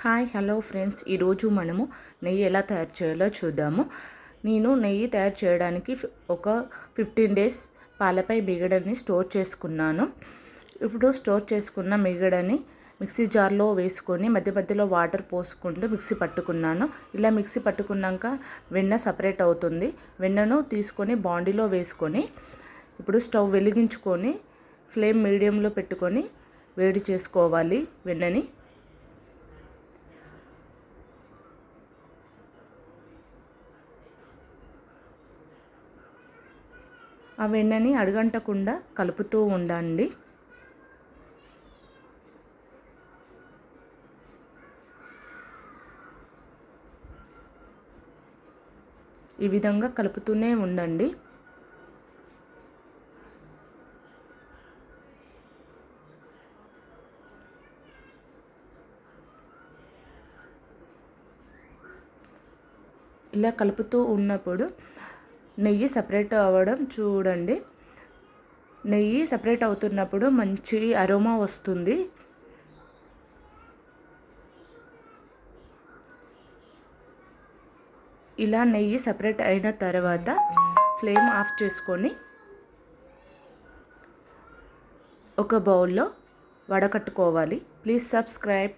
Hi hello friends, ఈరోజు మనము నెయ్యి ఎలా తయారు చేయాలో చూద్దాము. నేను నెయ్యి తయారు చేయడానికి ఒక 15 డేస్ పాలపై మిగడని స్టోర్ చేసుకున్నాను. ఇప్పుడు స్టోర్ చేసుకున్న మిగడని మిక్సీ జార్లో వేసుకొని మధ్య మధ్యలో వాటర్ పోసుకుంటూ మిక్సీ పట్టుకున్నాను. ఇలా మిక్సీ పట్టుకున్నాక వెన్న సపరేట్ అవుతుంది. వెన్నను తీసుకొని బాండీలో వేసుకొని ఇప్పుడు స్టవ్ వెలిగించుకొని ఫ్లేమ్ మీడియంలో పెట్టుకొని వేడి చేసుకోవాలి వెన్నని. ఆ వెన్నని అడుగంటకుండా కలుపుతూ ఉండండి. ఈ విధంగా కలుపుతూనే ఉండండి. ఇలా కలుపుతూ ఉన్నప్పుడు నెయ్యి సపరేట్ అవ్వడం చూడండి. నెయ్యి సపరేట్ అవుతున్నప్పుడు మంచి అరోమా వస్తుంది. ఇలా నెయ్యి సపరేట్ అయిన తర్వాత ఫ్లేమ్ ఆఫ్ చేసుకొని ఒక బౌల్లో వడకట్టుకోవాలి. Please subscribe.